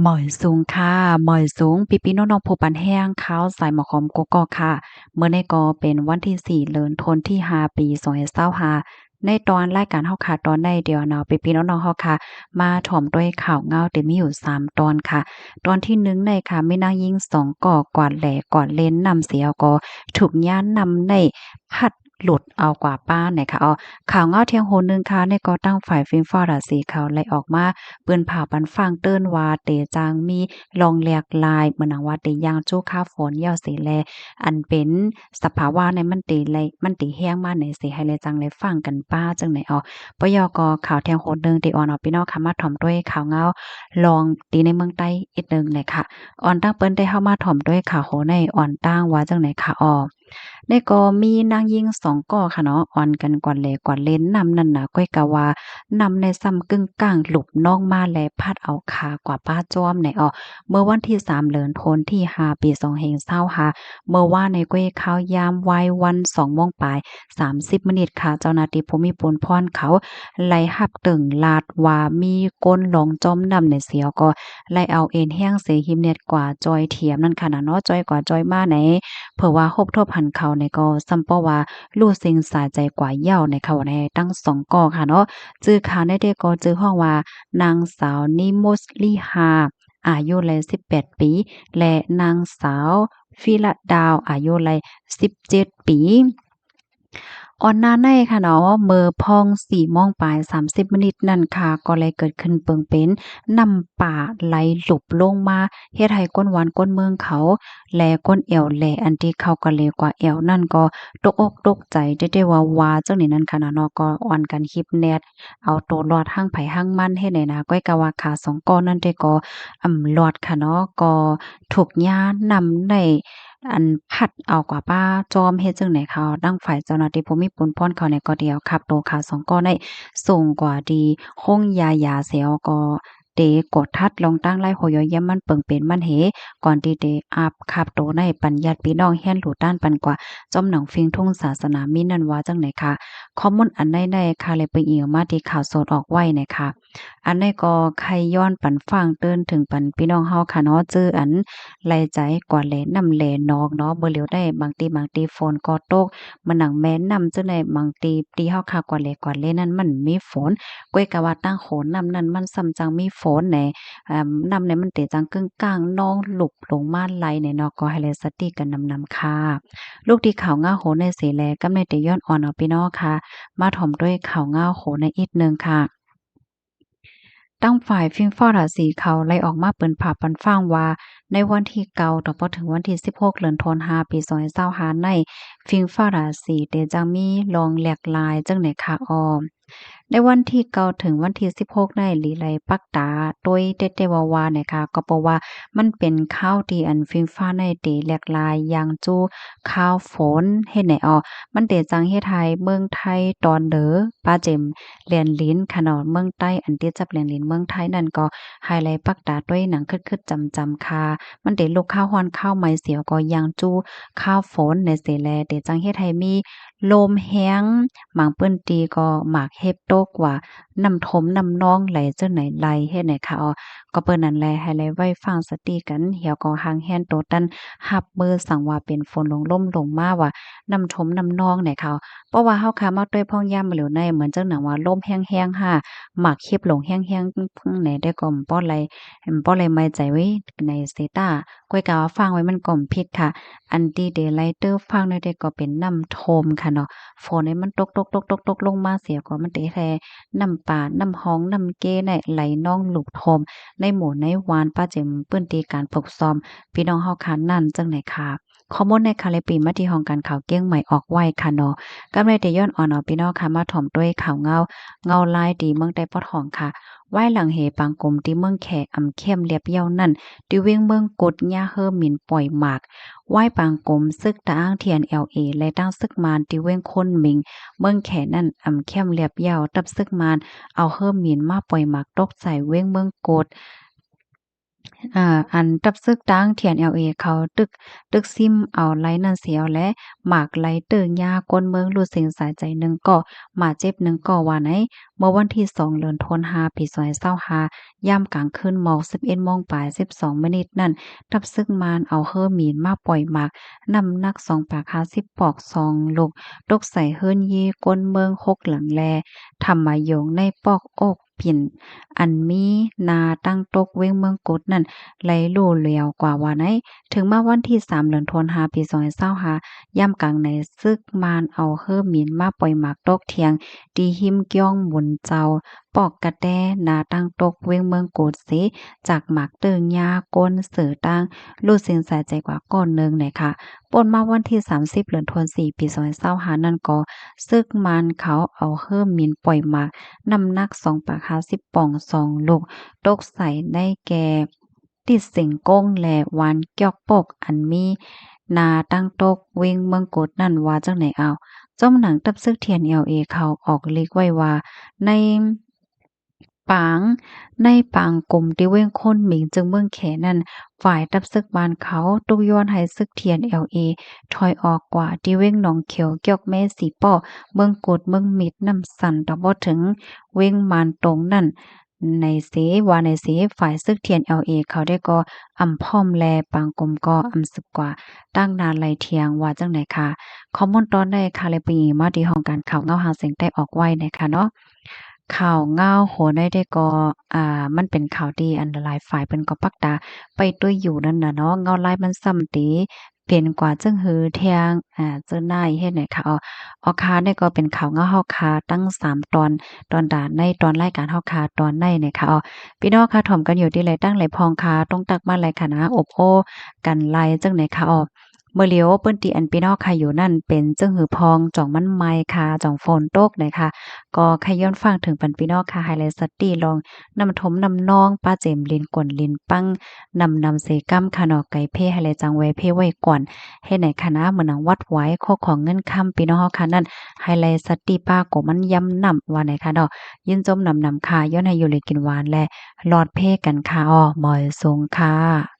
หมอยสูงค่ะหมอยสูงปีๆน้องๆผู้ปันแห้งข้าวใส่หมอหอมกกอกค่ะเมื่อในก็เป็นวันที่4เดือนธันที่5ปี2025ในตอนรายการเฮาค่ะตอนใดเดียวเนาะปีๆน้องๆเฮาค่ะมาถ่อมด้วยข่าวเงาที่มีอยู่3ตอนค่ะตอนที่1ในค่ะแม่นางหญิง2ก่อกวาดแหล่กวาดเลนนำเสียก็ถูกย้านนำในพัดหลุดเอากว่าป้านเนี่ยค่ะข่าวเงาเที่ยงโหนึงค่ะในก็ตั้งฝ่ายฟิล์มฟ้าราศีเขาไล่ออกมาเปิ้นผ่าปันฟังเติ้นว่าเตจางมีลองแหลกลายเหมือนว่าเตยางจู้ค่าฝนยาวเสแลอันเป็นสภาวะในมันเตไลมันเตแห้งมาไหนสิให้แลจังไลฟังกันป้าจังไหนปยกข่าวแทงโหดนึงติออนพี่น้องค่ะมาถ่อมด้วยข่าวเงาลองตีในเมืองใต้อีกนึงเลยค่ะออนตั้งเปิ้นได้เข้ามาถ่อมด้วยข่าวโหในอ่อนตั้งว่าจังไหนค่ะในก็มีนางยิง2ก่อค่ะเนาะอ่อนกันกว่าแลกว่าเล่นนำนั่นน่ะก้อยกะว่านำในซ้ำกึ่งกลางหลุบนอกมาแลพัดเอาขากว่าป้าจ้อมในเมื่อวันที่3เดือนธันที่5ปี2525เมื่อว่าในก้อยข้าวยามวายวัน2โมงปลาย30นิดค่ะเจ้าหน้าที่ภูมิพลพรเขาไล่หับตึงลาดว่ามีก้นหลงจอมนำในเสียวก็ไล่เอาเอ็นแห้งเสหิมเน็ตกว่าจอยเทียมนั่นค่ะนะเนาะจอยกว่าจอยมาไหน เผื่อว่าฮบทบหันเขาในก็ซ้ำเป้าว่าลู่ซิงสายใจกว่าเหย้าในเขาในตั้ง2กอค่ะเนาะจื้อขาในเด็กก็จื้อห้องว่านางสาวนิโมสลีฮาอายุเลย18ปีและนางสาวฟิลาดาวอายุเลย17ปีออนหน้าในค่ะเนาะเมอพอง4โมงปลาย30นิดนั่นค่ะก็เลยเกิดขึ้นเปิงเป็นน้ำป่าไหลหลุบลงมาเฮ็ดให้ก้นหวานก้นเมืองเขาแลก้นแอวแลอันที่เขาก็เลกว่าแอวนั่นก็ตกอกตกใจได้ว่าจังนี้นั่นค่ะเนาะก็อ่อนกันคลิปแนดเอาตัวรอดหั่งไผหั่งมันเฮ็ดได้นะก้อยกะว่าขา2ก้อนนั่นได้ก็รอดค่ะเนาะก็ถูกย้านนำใน อันผัดเอากว่าป้าจอมเฮ็ดจั่งใดเขาดั้งฝ่ายเจ้าหน้าที่ภูมิพลพรเขาเนี่ยก็เดียวขับโตขาสองก้อนได้ส่งกว่าดีห้องยาเสียวก็เตกดทัดลองตั้งไล่โหยอยยำมันเปิงเป็นมันเหก่อนที่เตอาบขับโตในปัญญาติพี่น้องเฮียนหลูด้านปันกว่าจอมหนังฟิงทุ่งศาสนามีนั่นว่าจังไหนคะข้อมูลอันใดๆค่ะเลยไปเอียงมาที่ข่าวสดออกไว้นะคะอันนี้ก็ใครย้อนปันฟังเตือนถึงปันพี่น้องเฮาค่ะเนาะจื้ออัน ไหลใจกว่าแลนำแลนอกเนาะบ่เหลียวได้บางทีฝนก็ตกมันหนังแม้นนำจังได๋บางตีเฮาคักกว่าแลกว่าแลนั้นมันมีฝนก้อยกะว่าตั้งโขนนำนั้นมันส่ำจังมีฝนแหน่นำเนี่ยมันเตจังกึ่งกลางนองหลุบลงมาไหลเนี่ยเนาะก็ให้แลสติกันนำค่ะลูกที่ข่าวง่าโหในเสแลกำในแต่ย้อนอ่อนเอาพี่น้องค่ะมาถ่อมด้วยข่าวง่าโหในอีกหนึ่งค่ะ ตั้งฝ่ายฟิล์มฟอร์ดสีเขาไล่ออกมาเปิ่นผาปันฟังว่าในวันที่เก่าต่อพอถึงวันที่16เดือนธันวาปี2025ในฟิล์มฟอร์ดสีเตจังมีลองแหลกลายจังไหนคะในวันที่เก่าถึงวันที่16ในลีไลปักตาโดยเตวานะคะก็เพราะว่ามันเป็นข้าวที่อันฟิล์มฟ้าในเตแหลกลายอย่างจู้ข้าวฝนเฮ็ดไหนมันเตจังเฮ็ดให้เมืองไทยตอนเด้อป้าเจม แลนลิ้นค่ะเนาะเมืองใต้อันที่จับแลนลิ้นเมืองไทยนั่นก็ไฮไลต์ปักตาด้วยหนังคึดๆจำๆค่ะมันได้ลูกข้าวฮ้อนข้าวไหม้เสียวก็ยังจู้ข้าวฝนในเสแลเดจังเฮ็ดให้มีลมแห้งหมางเปิ้นตีก็หมากเฮ็บโตกว่าน้ำทมน้ำนองไหลจังไหนไหลเฮ็ดไหนค่ะก็เปิ้นนั่นแลไฮไลต์ไว้ฟังสติกันเหี่ยวก็หางแฮนโตตันรับมือสั่งว่าเป็นฝนลงล่มลงมาว่าน้ำทมน้ำนองไหนค่ะ เพราะว่าเฮาขามาด้วยพ่องย่ำเหลวในเหมือนจังหนังว่าลมแห้งๆค่ะหมากเข็บหลงแห้งๆพึ่งไหนได้ก็ป้อไรป้อไรไม่ใจไว้ในเซตาก้อยกาว่าฟังไว้มันก่อมพิษค่ะอันที่เดไลเตอร์ฟังได้ก็เป็นน้ำโทมค่ะเนาะฝนนี่มันตกลงมาเสียก็มันเตแท้น้ำป่าน้ำห้องน้ำเก้ไไหลนองหลุกโทมในหมู่ในวานป้าเจิมเปิ้นตีการปกซ้อมพี่น้องเฮาคันนั่นจังไหนค่ะข้อมูลในคาเลปีมาที่ห้องการข่าวเก้งใหม่ออกไว้ค่ะเนาะ กำไรแต่ย้อนอ่อนอพี่น้องค่ะมาถ่อมด้วยข่าวเงาลายดีเมืองใต้ปอทองค่ะไหว้หลังเหปางกลมที่เมืองแขเข้มเรียบเย้านั่นติเว้งเมืองกดย่าเฮิมหมินปล่อยหมากไหว้ปางกลมซึกตาอ้างเทียน LA และตั้งซึกมานติเว้งคนหมิงเมืองแขนั่นเข้มเรียบเย้าตับซึกมานเอาเฮิมหมินมาปล่อยหมากตกใส่เว้งเมืองกด อันตับซึกตั้งเทียน LA เขาตึกซิมเอาไลนั่นเสียวและหมากไลเติงยาก้นเมืองรูดเสียงสายใจหนึ่งก่อหมาเจ็บหนึ่งก่อว่าไหนเมื่อวันที่2เดือนธันวาปี2025ย่ำกลางคืนม11โมงปลาย12มินินั่นตับซึกมานเอาเฮอมีนมาปล่อยหมากน้ำหนัก2ปาก50ปอก2ลูกตกใส่เฮิรนยีก้นเมือง6หลังแลทำมาโยงในปอกอกปิ่นอันมีนาตั้งตกเว้งเมืองกุดนั่น ไหลลู่เหลวกว่าว่าไหนถึงมาวันที่3เดือนธันวาปี2025ย่ำกลางในซึกมานเอาเฮ่อหมินมาปล่อยหมากตกเทียงตีหิมเกี้ยงหมุนเจ้าปอกกระแตนาตั้งตกเว้งเมืองโกดสิจากหมากเติงยาก้นเสือตั้งลู่เสียงสายใจกว่าก้อนหนึงเนี่ยค่ะป่นมาวันที่30เดือนธันวาปี2025นั่นก็ซึกมานเขาเอาเฮ่อหมินปล่อยหมากน้ำหนัก2ปาก50ป่อง2ลูกตกใส่ได้แก่ติดเสียงก้งและหวานเกี้ยกปกอันมีนาตั้งตกเวงเมืองกดนั่นว่าจังไหนเอาจ้อมหนังตับซึกเทียน LA เขาออกเลขไว้ว่าในปางในปางกลุ่มที่เว้งคนหมิงจึงเมืองแขนั่นฝ่ายตับซึกบ้านเขาตุกย้อนให้ซึกเทียน LA ถอยออกกว่าที่เว้งหนองเขียวเกียกแม่สีป้อเมืองกดเมืองมิดน้ำสั่นตะบ่ถึงเว้งมานตรงนั่นในเสว่าในเสฝ่ายซึกเทียน LA เขาได้ก็อำพร้อมแลปางกลมก็อำสึกกว่าตั้งนานไหลเทียงว่าจังไหนค่ะข้อมูลตอนได้ค่ะเลยปีมาที่ห้องการข่าวเงาหาเสียงใต้ออกไว้นะคะเนาะ ข่าวเงาโหได้ก็มันเป็นข่าวดีอันหลายฝ่ายเพิ่นก็ปักตาไปด้วยอยู่นั่นน่ะเนาะเงาลายมันซ้ำติเป็นกว่าจึงหือเที่ยงเจ้านายเฮ็ดให้ค่ะคาเนี่ยก็เป็นข่าวเงาเฮาคาตั้ง3ตอนดาในตอนรายการเฮาคาตอนในเนี่ยค่ะพี่น้องค่ะถ่อมกันอยู่ที่ไรตั้งไหลพองคาต้องตักมาไหลค่ะนะอบโอ้กันไลจังไหนค่ะเมื่อเลียวเปิ้นติอันพี่น้องค่ะอยู่นั่นเป็นจึงหือพองจ่องมันไม้ค่ะจ่องฝนตกนะคะก็ใครย้อนฟังถึงปันพี่น้องค่ะไฮไลท์สตีลองนำถมนำนองป้าเจมลินกวนลินปังนำเสกัมค่ะเนาะไก่เพ่ไฮไลท์จังไว้เพ่ไว้ก่อนให้ไหนคณะเหมือนหนังวัดไว้ข้อของเงินคำพี่น้องเฮาค่ะนั่นไฮไลท์สตีป้าก็มันย้ำนำว่าไหนค่ะเนาะยินจมนำค่ะย้อนให้อยู่เลยกินหวานและหลอดเพ่กันค่ะหมอยสงค่ะ